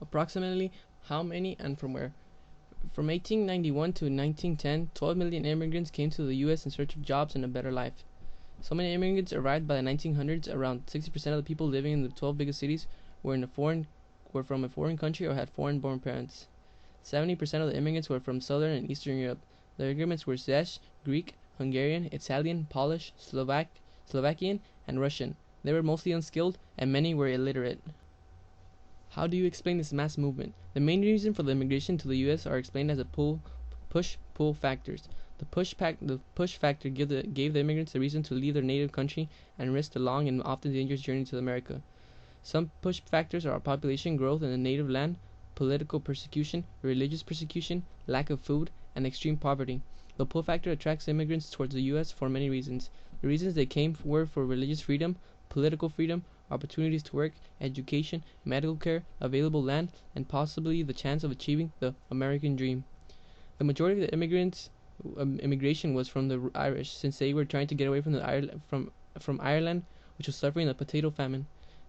Approximately how many and from where? From 1891 to 1910, 12 million immigrants came to the U.S. in search of jobs and a better life. So many immigrants arrived by the 1900s. Around 60% of the people living in the 12 biggest cities were from a foreign country or had foreign-born parents. 70% of the immigrants were from Southern and Eastern Europe. The immigrants were Czech, Greek, Hungarian, Italian, Polish, Slovakian, and Russian. They were mostly unskilled, and many were illiterate. How do you explain this mass movement? The main reason for the immigration to the U.S. are explained as push-pull factors. The push factor gave the immigrants a reason to leave their native country and risk the long and often dangerous journey to America. Some push factors are population growth in the native land, political persecution, religious persecution, lack of food, and extreme poverty. The pull factor attracts immigrants towards the U.S. for many reasons. The reasons they came were for religious freedom, political freedom, opportunities to work, education, medical care, available land, and possibly the chance of achieving the American dream. The majority of the immigration was from the Irish, since they were trying to get away from Ireland, which was suffering the potato famine.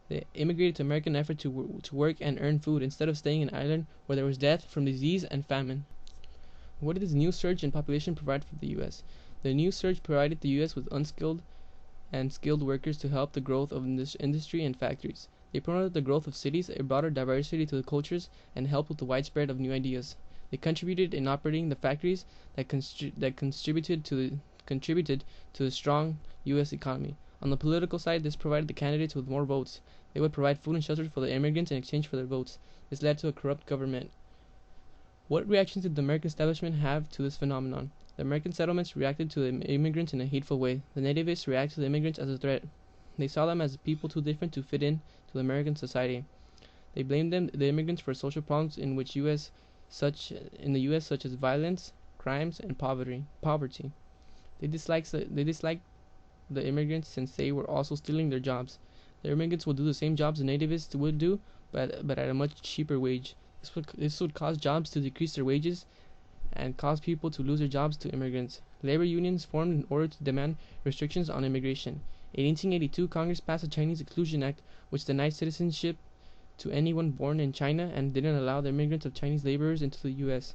They immigrated to America in an effort to work and earn food instead of staying in Ireland, where there was death from disease and famine. What did this new surge in population provide for the U.S.? The new surge provided the U.S. with unskilled and skilled workers to help the growth of industry and factories. They promoted the growth of cities, a broader diversity to the cultures, and helped with the widespread of new ideas. They contributed in operating the factories that contributed to the strong U.S. economy. On the political side, this provided the candidates with more votes. They would provide food and shelter for the immigrants in exchange for their votes. This led to a corrupt government. What reactions did the American establishment have to this phenomenon? The American settlements reacted to the immigrants in a hateful way. The nativists reacted to the immigrants as a threat. They saw them as people too different to fit in to American society. They blamed the immigrants for social problems in the U.S. such as violence, crimes, and poverty. They disliked the immigrants since they were also stealing their jobs. The immigrants would do the same jobs the nativists would do, but at a much cheaper wage. This would cause jobs to decrease their wages and cause people to lose their jobs to immigrants. Labor unions formed in order to demand restrictions on immigration. In 1882, Congress passed the Chinese Exclusion Act, which denied citizenship to anyone born in China and didn't allow the immigrants of Chinese laborers into the U.S.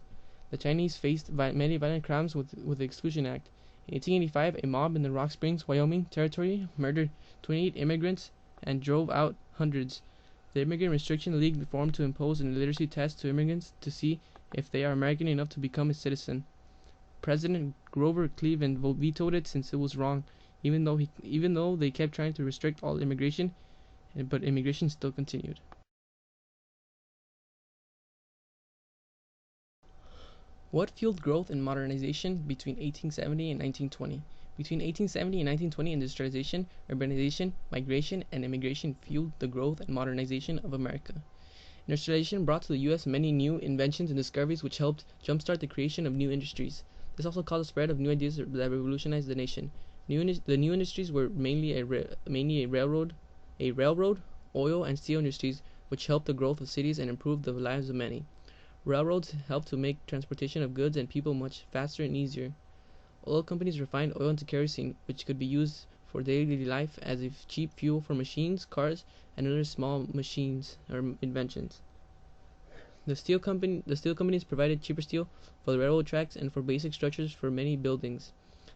The Chinese faced many violent crimes with the Exclusion Act. In 1885, a mob in the Rock Springs, Wyoming territory murdered 28 immigrants and drove out hundreds. The Immigrant Restriction League formed to impose an illiteracy test to immigrants to see if they are American enough to become a citizen. President Grover Cleveland vetoed it since it was wrong, even though they kept trying to restrict all immigration, but immigration still continued. What fueled growth and modernization between 1870 and 1920? Between 1870 and 1920, industrialization, urbanization, migration, and immigration fueled the growth and modernization of America. Industrialization brought to the U.S. many new inventions and discoveries which helped jumpstart the creation of new industries. This also caused the spread of new ideas that revolutionized the nation. The new industries were mainly a railroad, oil, and steel industries, which helped the growth of cities and improved the lives of many. Railroads helped to make transportation of goods and people much faster and easier. Oil companies refined oil into kerosene, which could be used for daily life as a cheap fuel for machines, cars, and other small machines or inventions. The steel companies provided cheaper steel for the railroad tracks and for basic structures for many buildings.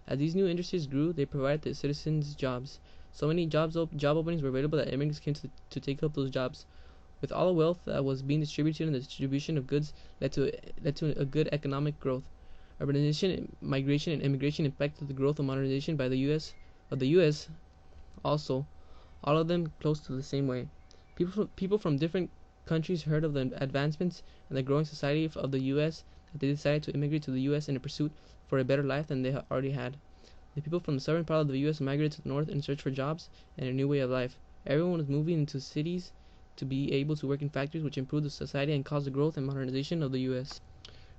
As these new industries grew, they provided the citizens jobs. So many job openings were available that immigrants came to take up those jobs. With all the wealth that was being distributed, and the distribution of goods led to a good economic growth. Urbanization, migration, and immigration impacted the growth and modernization by the U.S. also, all of them close to the same way. People from different countries heard of the advancements and the growing society of the U.S. that they decided to immigrate to the U.S. in a pursuit for a better life than they already had. The people from the southern part of the U.S. migrated to the north in search for jobs and a new way of life. Everyone was moving into cities to be able to work in factories, which improved the society and caused the growth and modernization of the U.S.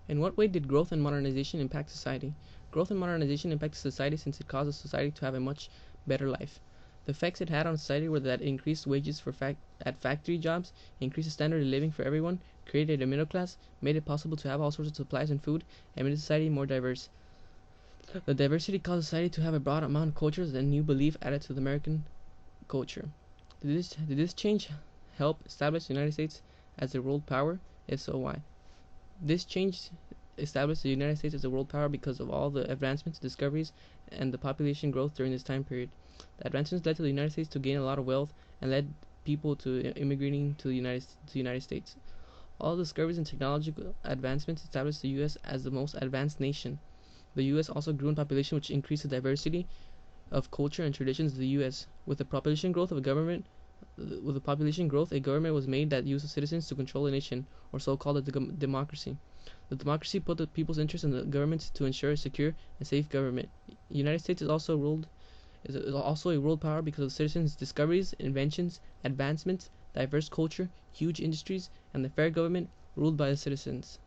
In what way did growth and modernization impact society? Growth and modernization impacted society since it caused the society to have a much better life. The effects it had on society were that it increased wages at factory jobs, increased the standard of living for everyone, created a middle class, made it possible to have all sorts of supplies and food, and made society more diverse. The diversity caused society to have a broad amount of cultures and new belief added to the American culture. Did this change help establish the United States as a world power? If so, why? This change established the United States as a world power because of all the advancements, discoveries, and the population growth during this time period. The advancements led to the United States to gain a lot of wealth and led people to immigrating to the United States. All the discoveries and technological advancements established the U.S. as the most advanced nation. The U.S. also grew in population, which increased the diversity of culture and traditions of the U.S. With the population growth, a government was made that used citizens to control a nation, or so-called a democracy. The democracy put the people's interest in the government to ensure a secure and safe government. The United States is also a world power because of citizens' discoveries, inventions, advancements, diverse culture, huge industries, and the fair government ruled by the citizens.